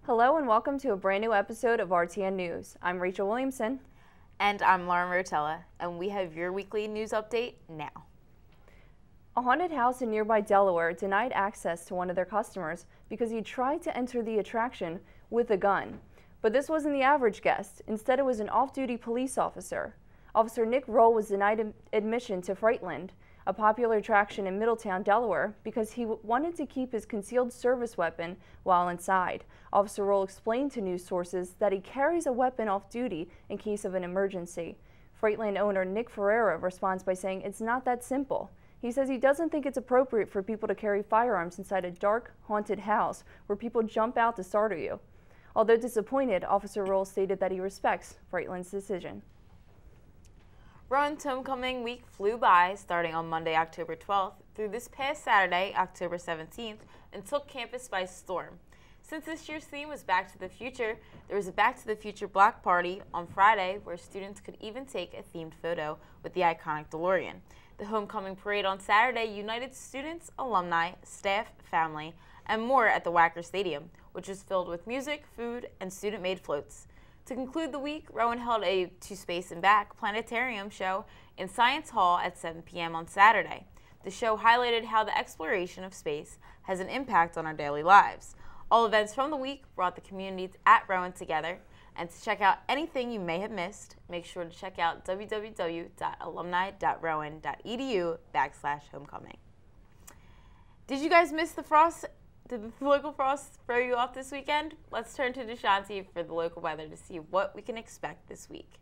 Hello and welcome to a brand new episode of RTN News. I'm Rachel Williamson. And I'm Lauren Rotella, and we have your weekly news update now. A haunted house in nearby Delaware denied access to one of their customers because he tried to enter the attraction with a gun. But this wasn't the average guest. Instead, it was an off-duty police officer. Officer Nick Roll was denied admission to Frightland, a popular attraction in Middletown, Delaware, because he wanted to keep his concealed service weapon while inside. Officer Roll explained to news sources that he carries a weapon off duty in case of an emergency. Frightland owner Nick Ferreira responds by saying it's not that simple. He says he doesn't think it's appropriate for people to carry firearms inside a dark, haunted house where people jump out to startle you. Although disappointed, Officer Roll stated that he respects Frightland's decision. Rowan's homecoming week flew by, starting on Monday, October 12th, through this past Saturday, October 17th, and took campus by storm. Since this year's theme was Back to the Future, there was a Back to the Future block party on Friday where students could even take a themed photo with the iconic DeLorean. The homecoming parade on Saturday united students, alumni, staff, family, and more at the Wacker Stadium, which was filled with music, food, and student-made floats. To conclude the week, Rowan held a To Space and Back planetarium show in Science Hall at 7 p.m. on Saturday. The show highlighted how the exploration of space has an impact on our daily lives. All events from the week brought the communities at Rowan together. And to check out anything you may have missed, make sure to check out www.alumni.rowan.edu/homecoming. Did you guys miss the frost? Did the local frost throw you off this weekend? Let's turn to Deshanti for the local weather to see what we can expect this week.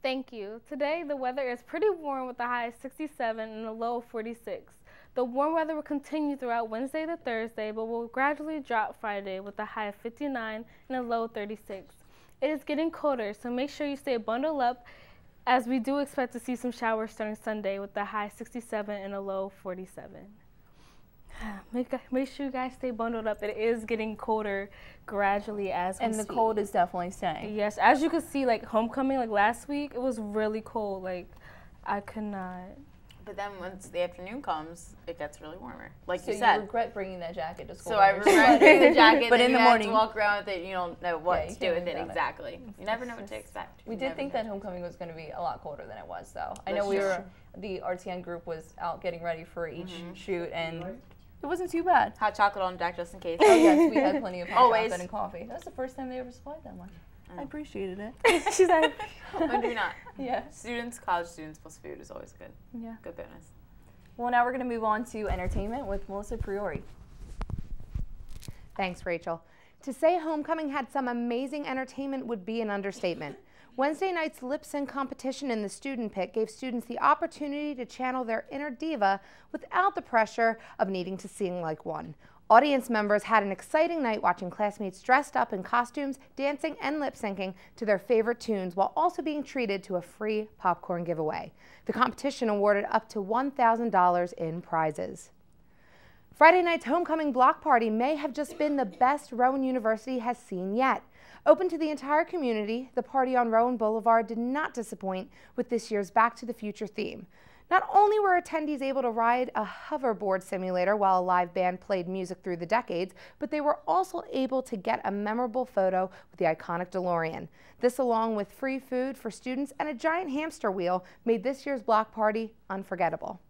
Thank you. Today, the weather is pretty warm with a high of 67 and a low of 46. The warm weather will continue throughout Wednesday to Thursday, but will gradually drop Friday with a high of 59 and a low of 36. It is getting colder, so make sure you stay bundled up, as we do expect to see some showers starting Sunday with a high of 67 and a low of 47. Make sure you guys stay bundled up. It is getting colder gradually as we see. And the cold is definitely staying. Yes, as you can see, like homecoming, like last week, it was really cold. Like, I could not. But then once the afternoon comes, it gets really warmer. Like so you said. You regret bringing that jacket to school. So I regret bringing the jacket, but in the morning, you have to walk around with it. You don't know what to do with it exactly. You never know what to expect. We did think that homecoming was going to be a lot colder than it was, though. I know the RTN group was out getting ready for each shoot, and it wasn't too bad. Hot chocolate on deck just in case. Oh yes, we had plenty of hot Always. chocolate and coffee. That was the first time they ever supplied that much. I appreciated it. She's like, when do you not? Yeah. Students, college students plus food is always good. Yeah. Good bonus. Well, now we're going to move on to entertainment with Melissa Priori. Thanks, Rachel. To say homecoming had some amazing entertainment would be an understatement. Wednesday night's lip sync competition in the student pit gave students the opportunity to channel their inner diva without the pressure of needing to sing like one. Audience members had an exciting night watching classmates dressed up in costumes, dancing and lip syncing to their favorite tunes while also being treated to a free popcorn giveaway. The competition awarded up to $1,000 in prizes. Friday night's homecoming block party may have just been the best Rowan University has seen yet. Open to the entire community, the party on Rowan Boulevard did not disappoint with this year's Back to the Future theme. Not only were attendees able to ride a hoverboard simulator while a live band played music through the decades, but they were also able to get a memorable photo with the iconic DeLorean. This, along with free food for students and a giant hamster wheel, made this year's block party unforgettable.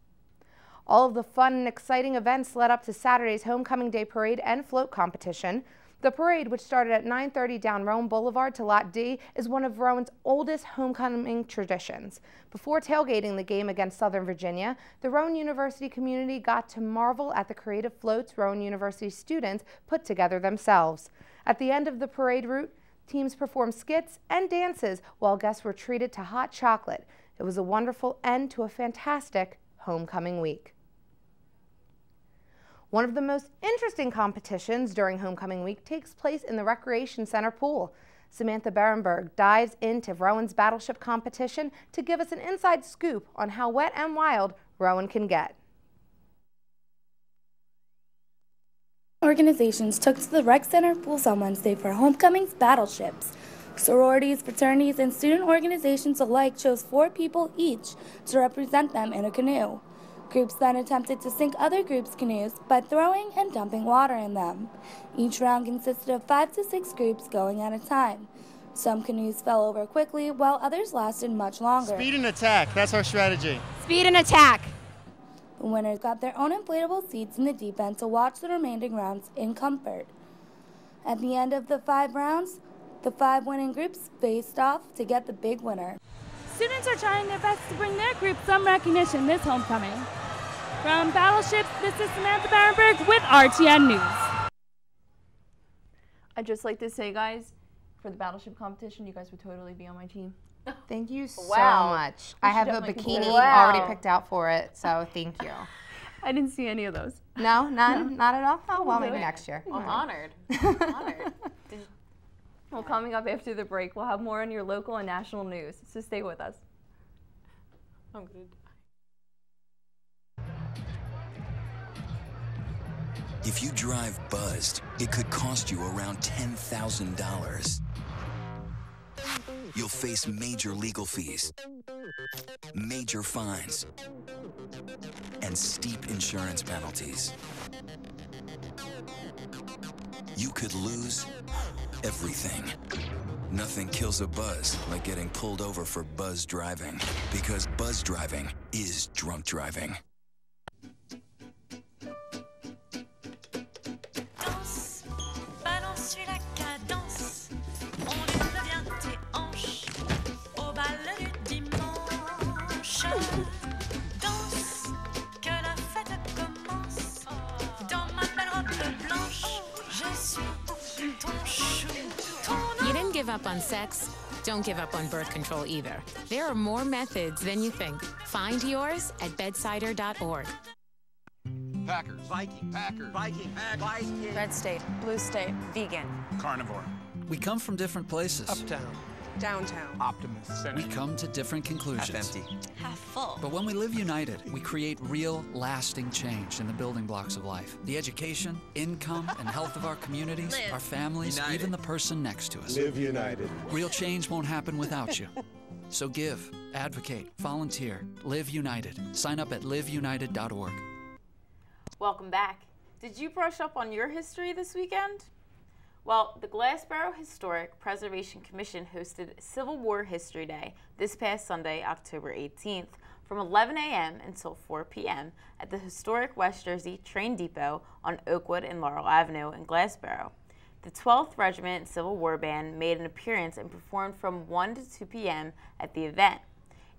All of the fun and exciting events led up to Saturday's Homecoming Day Parade and float competition. The parade, which started at 9:30 down Rowan Boulevard to Lot D, is one of Rowan's oldest homecoming traditions. Before tailgating the game against Southern Virginia, the Rowan University community got to marvel at the creative floats Rowan University students put together themselves. At the end of the parade route, teams performed skits and dances while guests were treated to hot chocolate. It was a wonderful end to a fantastic homecoming week. One of the most interesting competitions during homecoming week takes place in the Recreation Center pool. Samantha Berenberg dives into Rowan's Battleship competition to give us an inside scoop on how wet and wild Rowan can get. Organizations took to the Rec Center pools on Wednesday for homecoming's battleships. Sororities, fraternities, and student organizations alike chose 4 people each to represent them in a canoe. Groups then attempted to sink other groups' canoes by throwing and dumping water in them. Each round consisted of 5 to 6 groups going at a time. Some canoes fell over quickly, while others lasted much longer. Speed and attack, that's our strategy. Speed and attack. The winners got their own inflatable seats in the deep end to watch the remaining rounds in comfort. At the end of the 5 rounds, the 5 winning groups faced off to get the big winner. Students are trying their best to bring their group some recognition this homecoming. From Battleships, this is Samantha Barenberg with RTN News. I'd just like to say, guys, for the Battleship competition, you guys would totally be on my team. Thank you so Wow. much. I have a definitely bikini consider- already Wow. picked out for it, so thank you. I didn't see any of those. No, none, not at all. Oh well, do maybe it. next year. I'm honored. Honored. Well, coming up after the break, we'll have more on your local and national news, so stay with us. I'm good. If you drive buzzed, it could cost you around $10,000. You'll face major legal fees, major fines, and steep insurance penalties. You could lose everything. Nothing kills a buzz like getting pulled over for buzz driving, because buzz driving is drunk driving. Danse, balance, suis la cadence. On revient tes hanches au bal du dimanche. Danse, que la fête commence. Dans ma belle robe blanche, je suis ton chou. You didn't give up on sex. Don't give up on birth control either. There are more methods than you think. Find yours at bedsider.org. Packers, Viking, Packers, Viking, Viking. Red state, blue state, vegan. Carnivore. We come from different places. Uptown. Downtown. Optimist. We come to different conclusions. Half empty. Half full. But when we live united, we create real, lasting change in the building blocks of life. The education, income, and health of our communities, our families, United. even the person next to us. Live united. Real change won't happen without you. So give, advocate, volunteer, live united. Sign up at liveunited.org. Welcome back. Did you brush up on your history this weekend? Well, the Glassboro Historic Preservation Commission hosted Civil War History Day this past Sunday, October 18th, from 11 a.m. until 4 p.m. at the historic West Jersey Train Depot on Oakwood and Laurel Avenue in Glassboro. The 12th Regiment Civil War Band made an appearance and performed from 1 to 2 p.m. at the event.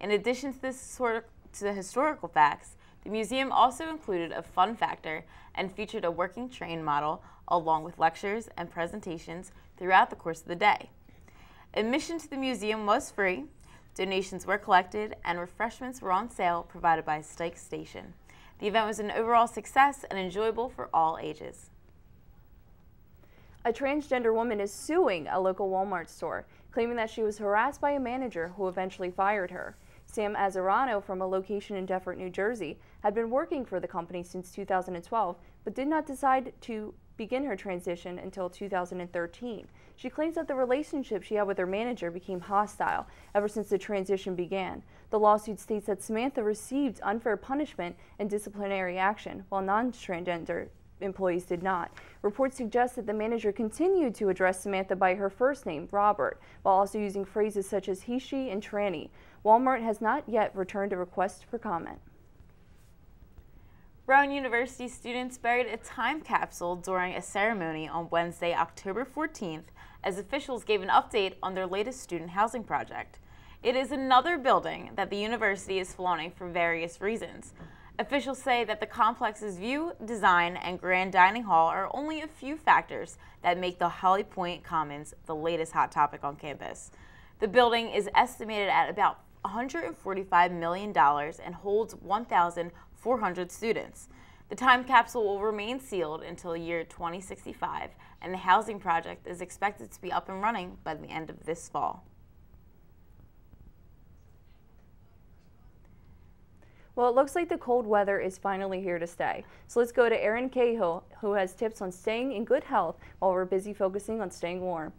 In addition to the historical facts, the museum also included a fun factor and featured a working train model along with lectures and presentations throughout the course of the day. Admission to the museum was free, donations were collected, and refreshments were on sale provided by Stike Station. The event was an overall success and enjoyable for all ages. A transgender woman is suing a local Walmart store, claiming that she was harassed by a manager who eventually fired her. Sam Azzarano from a location in Deffert, New Jersey, had been working for the company since 2012, but did not decide to begin her transition until 2013. She claims that the relationship she had with her manager became hostile ever since the transition began. The lawsuit states that Samantha received unfair punishment and disciplinary action, while non-transgender employees did not. Reports suggest that the manager continued to address Samantha by her first name, Robert, while also using phrases such as he, she, and tranny. Walmart has not yet returned a request for comment. Brown University students buried a time capsule during a ceremony on Wednesday, October 14th, as officials gave an update on their latest student housing project. It is another building that the university is flaunting for various reasons. Officials say that the complex's view, design, and grand dining hall are only a few factors that make the Holly Point Commons the latest hot topic on campus. The building is estimated at about $145 million and holds 1,400 students. The time capsule will remain sealed until year 2065, and the housing project is expected to be up and running by the end of this fall. Well, it looks like the cold weather is finally here to stay. So let's go to Erin Cahill, who has tips on staying in good health while we're busy focusing on staying warm.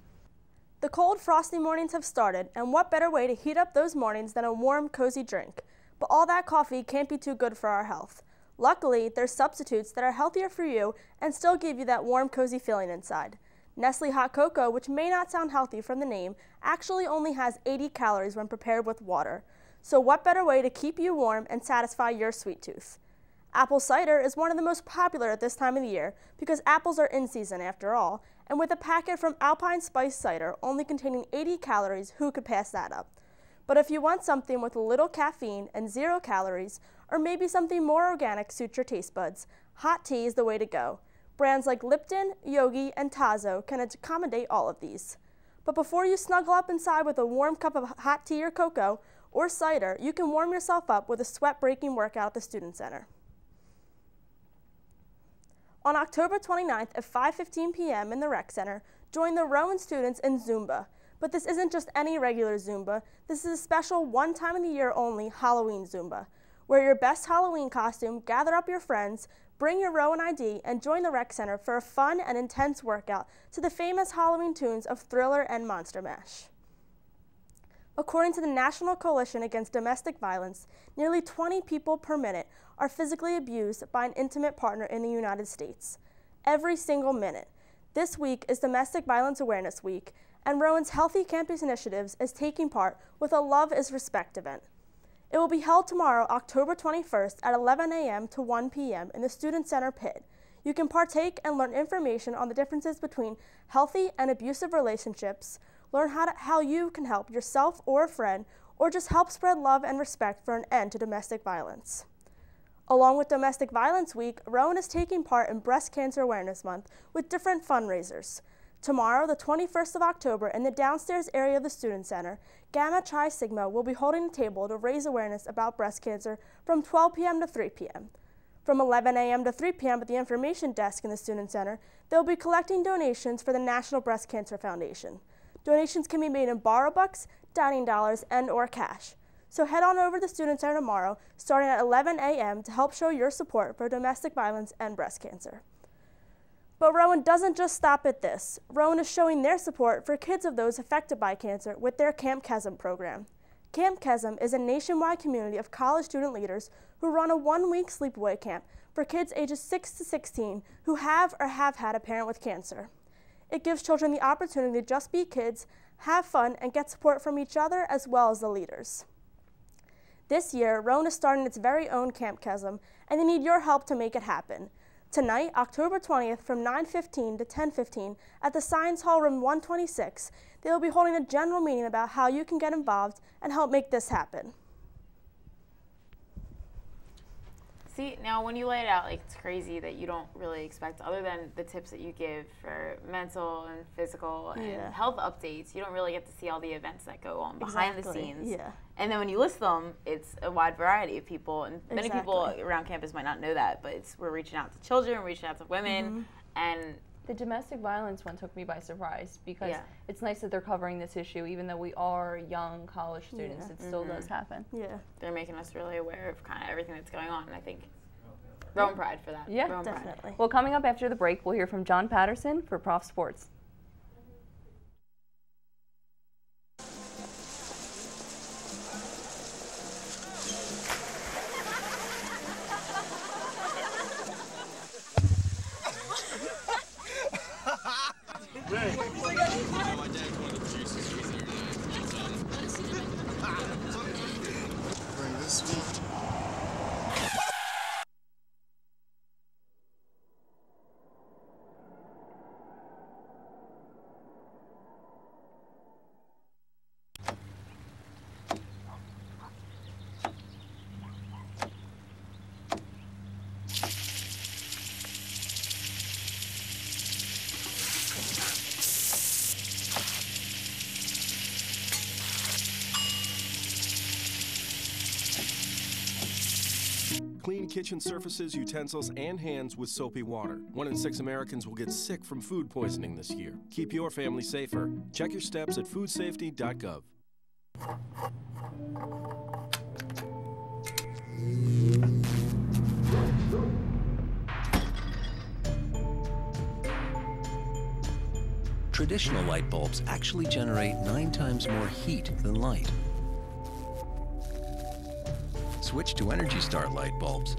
The cold, frosty mornings have started, and what better way to heat up those mornings than a warm, cozy drink? But all that coffee can't be too good for our health. Luckily, there's substitutes that are healthier for you and still give you that warm, cozy feeling inside. Nestle Hot Cocoa, which may not sound healthy from the name, actually only has 80 calories when prepared with water. So what better way to keep you warm and satisfy your sweet tooth? Apple cider is one of the most popular at this time of the year because apples are in season after all, and with a packet from Alpine Spice Cider only containing 80 calories, who could pass that up? But if you want something with a little caffeine and 0 calories, or maybe something more organic suits your taste buds, hot tea is the way to go. Brands like Lipton, Yogi, and Tazo can accommodate all of these. But before you snuggle up inside with a warm cup of hot tea or cocoa or cider, you can warm yourself up with a sweat-breaking workout at the Student Center. On October 29th at 5:15 p.m. in the Rec Center, join the Rowan students in Zumba. But this isn't just any regular Zumba. This is a special one time in the year only Halloween Zumba. Wear your best Halloween costume, gather up your friends, bring your Rowan ID, and join the Rec Center for a fun and intense workout to the famous Halloween tunes of Thriller and Monster Mash. According to the National Coalition Against Domestic Violence, nearly 20 people per minute are physically abused by an intimate partner in the United States. Every single minute. This week is Domestic Violence Awareness Week, and Rowan's Healthy Campus Initiatives is taking part with a Love is Respect event. It will be held tomorrow, October 21st at 11 a.m. to 1 p.m. in the Student Center pit. You can partake and learn information on the differences between healthy and abusive relationships, learn how you can help yourself or a friend, or just help spread love and respect for an end to domestic violence. Along with Domestic Violence Week, Rowan is taking part in Breast Cancer Awareness Month with different fundraisers. Tomorrow, the 21st of October, in the downstairs area of the Student Center, Gamma Chi Sigma will be holding a table to raise awareness about breast cancer from 12 p.m. to 3 p.m. From 11 a.m. to 3 p.m. at the information desk in the Student Center, they'll be collecting donations for the National Breast Cancer Foundation. Donations can be made in borrow bucks, dining dollars, and/or cash. So head on over to the Student Center tomorrow, starting at 11 a.m. to help show your support for domestic violence and breast cancer. But Rowan doesn't just stop at this. Rowan is showing their support for kids of those affected by cancer with their Camp Chasm program. Camp Chasm is a nationwide community of college student leaders who run a one-week sleepaway camp for kids ages 6 to 16 who have or have had a parent with cancer. It gives children the opportunity to just be kids, have fun, and get support from each other as well as the leaders. This year, Rowan is starting its very own Camp Chasm, and they need your help to make it happen. Tonight, October 20th, from 9:15 to 10:15 at the Science Hall Room 126, they will be holding a general meeting about how you can get involved and help make this happen. See, now when you lay it out, like, it's crazy that you don't really expect, other than the tips that you give for mental and physical and health updates, you don't really get to see all the events that go on behind the scenes. Yeah. And then when you list them, it's a wide variety of people, and many people around campus might not know that, but we're reaching out to children, we're reaching out to women, and the domestic violence one took me by surprise because it's nice that they're covering this issue. Even though we are young college students, it still does happen. Yeah. They're making us really aware of kind of everything that's going on, and I think Rowan Pride for that. Yeah, Rowan definitely. Pride. Well, coming up after the break, we'll hear from John Patterson for Prof Sports. Bring this one. Clean kitchen surfaces, utensils, and hands with soapy water. 1 in 6 Americans will get sick from food poisoning this year. Keep your family safer. Check your steps at foodsafety.gov. Traditional light bulbs actually generate 9 times more heat than light. switch to Energy Star light bulbs,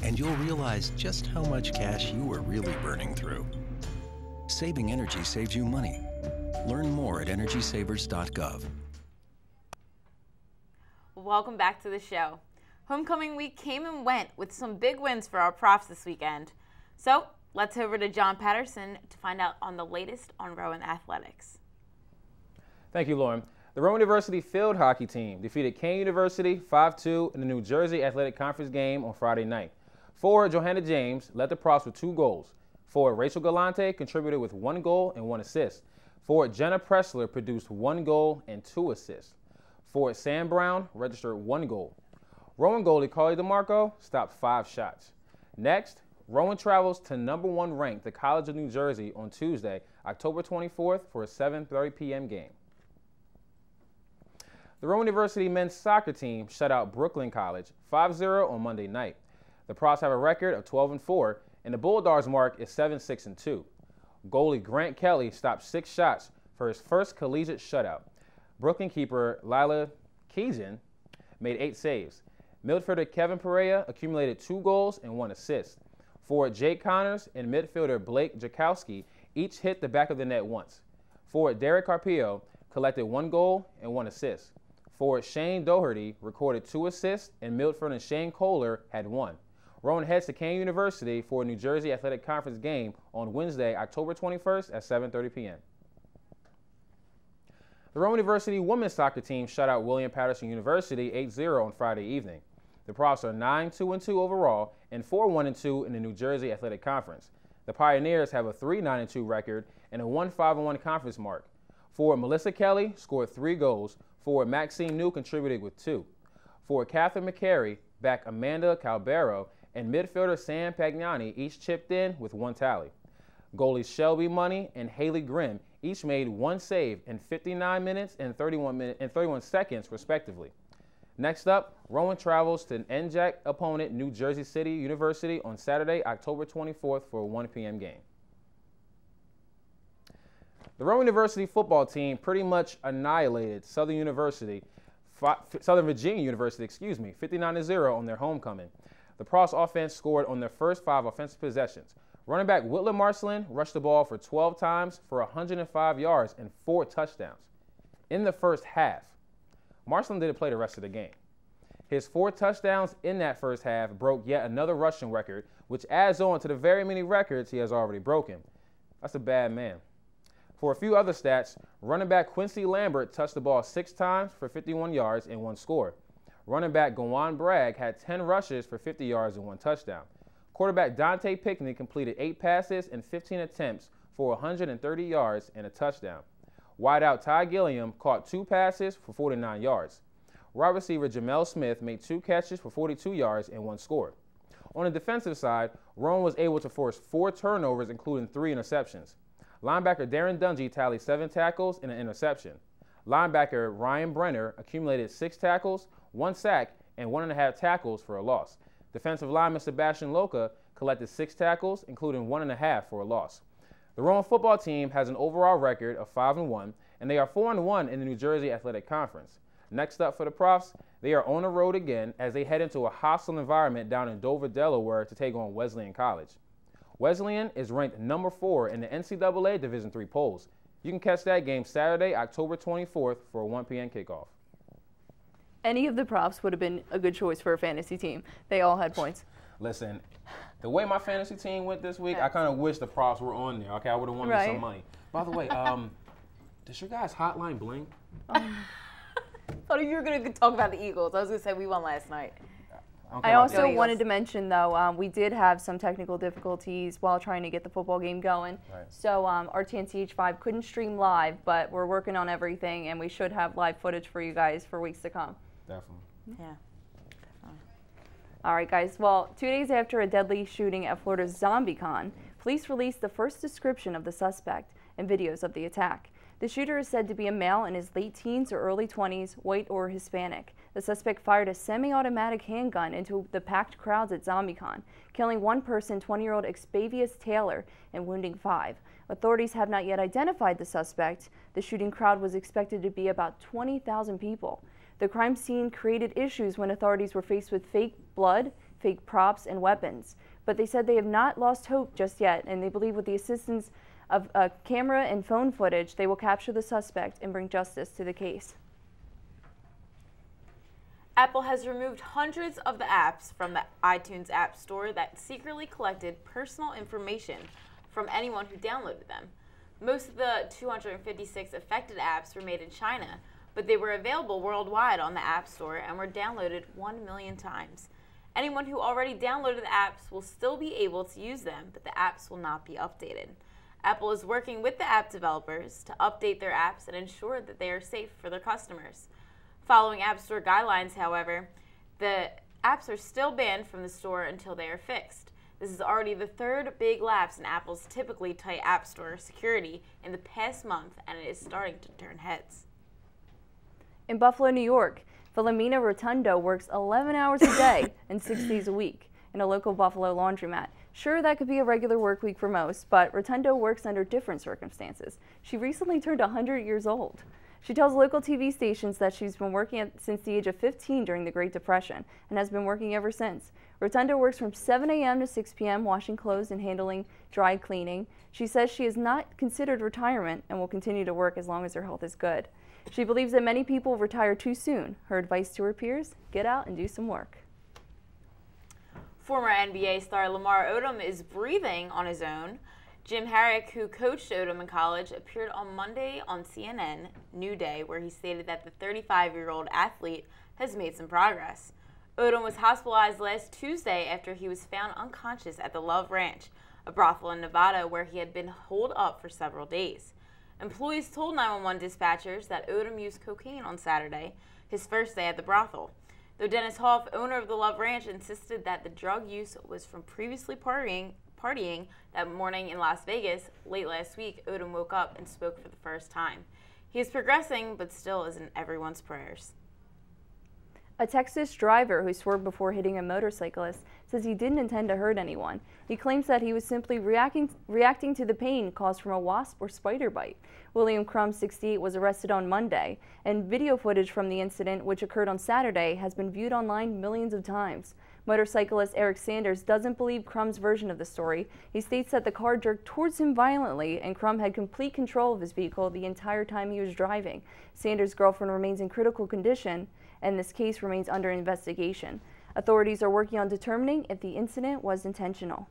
and you'll realize just how much cash you were really burning through. Saving energy saves you money. Learn more at EnergySavers.gov. Welcome back to the show. Homecoming week came and went with some big wins for our profs this weekend. So let's head over to John Patterson to find out on the latest on Rowan athletics. Thank you, Lauren. The Rowan University field hockey team defeated Kane University 5-2 in the New Jersey Athletic Conference game on Friday night. Forward Johanna James led the profs with 2 goals. Forward Rachel Galante contributed with 1 goal and 1 assist. Forward Jenna Pressler produced 1 goal and 2 assists. Forward Sam Brown registered 1 goal. Rowan goalie Carly DeMarco stopped 5 shots. Next, Rowan travels to #1 ranked the College of New Jersey on Tuesday, October 24th for a 7:30 p.m. game. The Rowan University men's soccer team shut out Brooklyn College 5-0 on Monday night. The Profs have a record of 12-4, and the Bulldogs' mark is 7-6-2. Goalie Grant Kelly stopped 6 shots for his first collegiate shutout. Brooklyn keeper Lila Keegan made 8 saves. Midfielder Kevin Pereira accumulated 2 goals and 1 assist. Forward Jake Connors and midfielder Blake Jakowski each hit the back of the net once. Forward Derek Carpio collected 1 goal and 1 assist. Forward Shane Doherty recorded 2 assists, and midfielder Shane Kohler had 1. Rowan heads to Kane University for a New Jersey Athletic Conference game on Wednesday, October 21st at 7:30 p.m. The Rowan University women's soccer team shut out William Patterson University 8-0 on Friday evening. The Profs are 9-2-2 overall and 4-1-2 in the New Jersey Athletic Conference. The Pioneers have a 3-9-2 record and a 1-5-1 conference mark. Forward Melissa Kelly scored 3 goals. Forward Maxine New contributed with 2. Forward Catherine McCary, back Amanda Calbero, and midfielder Sam Pagnani each chipped in with 1 tally. Goalies Shelby Money and Haley Grimm each made 1 save in 59 minutes and 31 seconds, respectively. Next up, Rowan travels to an NJAC opponent New Jersey City University on Saturday, October 24th for a 1 p.m. game. The Rowan University football team pretty much annihilated Southern Virginia University, 59-0 on their homecoming. The Profs offense scored on their first 5 offensive possessions. Running back Whitler Marcelin rushed the ball for 12 times for 105 yards and 4 touchdowns. In the first half, Marcelin didn't play the rest of the game. His 4 touchdowns in that first half broke yet another rushing record, which adds on to the very many records he has already broken. That's a bad man. For a few other stats, running back Quincy Lambert touched the ball 6 times for 51 yards and 1 score. Running back Gawan Bragg had 10 rushes for 50 yards and 1 touchdown. Quarterback Dante Pickney completed 8 passes and 15 attempts for 130 yards and a touchdown. Wideout Ty Gilliam caught 2 passes for 49 yards. Wide receiver Jamel Smith made 2 catches for 42 yards and 1 score. On the defensive side, Rowan was able to force 4 turnovers, including 3 interceptions. Linebacker Darren Dungy tallied 7 tackles and an interception. Linebacker Ryan Brenner accumulated 6 tackles, 1 sack, and 1.5 tackles for a loss. Defensive lineman Sebastian Loca collected 6 tackles, including 1.5 for a loss. The Rowan football team has an overall record of 5-1, and they are 4-1 in the New Jersey Athletic Conference. Next up for the Profs, they are on the road again as they head into a hostile environment down in Dover, Delaware to take on Wesleyan College. Wesleyan is ranked number 4 in the NCAA Division III polls. You can catch that game Saturday, October 24th for a 1 p.m. kickoff. Any of the Profs would have been a good choice for a fantasy team. They all had points. Listen, the way my fantasy team went this week, I kind of wish the Profs were on there. Okay, I would have won me some money. By the way, does your guys' hotline bling? Thought you were going to talk about the Eagles. I was going to say we won last night. I also wanted to mention, though, we did have some technical difficulties while trying to get the football game going. Right. So RTN CH5 couldn't stream live, but we're working on everything, and we should have live footage for you guys for weeks to come. Definitely. Yeah. All right, guys. Well, 2 days after a deadly shooting at Florida's ZombieCon, police released the first description of the suspect and videos of the attack. The shooter is said to be a male in his late teens or early 20s, white or Hispanic. The suspect fired a semi-automatic handgun into the packed crowds at ZombieCon, killing 1 person, 20-year-old Expavius Taylor, and wounding 5. Authorities have not yet identified the suspect. The shooting crowd was expected to be about 20,000 people. The crime scene created issues when authorities were faced with fake blood, fake props, and weapons. But they said they have not lost hope just yet, and they believe with the assistance of camera and phone footage, they will capture the suspect and bring justice to the case. Apple has removed hundreds of the apps from the iTunes App Store that secretly collected personal information from anyone who downloaded them. Most of the 256 affected apps were made in China, but they were available worldwide on the App Store and were downloaded 1 million times. Anyone who already downloaded the apps will still be able to use them, but the apps will not be updated. Apple is working with the app developers to update their apps and ensure that they are safe for their customers. Following App Store guidelines, however, the apps are still banned from the store until they are fixed. This is already the third big lapse in Apple's typically tight App Store security in the past month, and it is starting to turn heads. In Buffalo, New York, Philomena Rotundo works 11 hours a day and 6 days a week in a local Buffalo laundromat. Sure, that could be a regular work week for most, but Rotundo works under different circumstances. She recently turned 100 years old. She tells local TV stations that she's been working since the age of 15 during the Great Depression and has been working ever since. Rotundo works from 7 a.m. to 6 p.m. washing clothes and handling dry cleaning. She says she has not considered retirement and will continue to work as long as her health is good. She believes that many people retire too soon. Her advice to her peers, get out and do some work. Former NBA star Lamar Odom is breathing on his own. Jim Harrick, who coached Odom in college, appeared on Monday on CNN New Day, where he stated that the 35-year-old athlete has made some progress. Odom was hospitalized last Tuesday after he was found unconscious at the Love Ranch, a brothel in Nevada where he had been holed up for several days. Employees told 911 dispatchers that Odom used cocaine on Saturday, his first day at the brothel. Though Dennis Hoff, owner of the Love Ranch, insisted that the drug use was from previously partying that morning in Las Vegas, late last week, Odom woke up and spoke for the first time. He is progressing, but still is in everyone's prayers. A Texas driver who swerved before hitting a motorcyclist says he didn't intend to hurt anyone. He claims that he was simply reacting to the pain caused from a wasp or spider bite. William Crum, 68, was arrested on Monday, and video footage from the incident, which occurred on Saturday, has been viewed online millions of times. Motorcyclist Eric Sanders doesn't believe Crum's version of the story. He states that the car jerked towards him violently and Crum had complete control of his vehicle the entire time he was driving. Sanders' girlfriend remains in critical condition, and this case remains under investigation. Authorities are working on determining if the incident was intentional.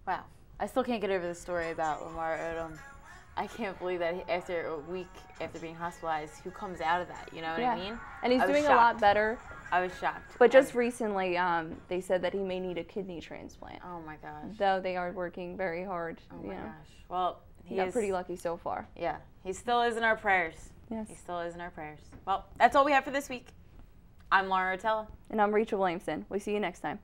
Wow. I still can't get over the story about Lamar Odom. I can't believe that after a week after being hospitalized, who comes out of that, you know what I mean? And he's doing a lot better. I was shocked. But just recently, they said that he may need a kidney transplant. Oh my gosh. Though they are working very hard. Oh my gosh. Well, he got pretty lucky so far. Yeah. He still is in our prayers. Yes. He still is in our prayers. Well, that's all we have for this week. I'm Laura Rotella. And I'm Rachel Williamson. We'll see you next time.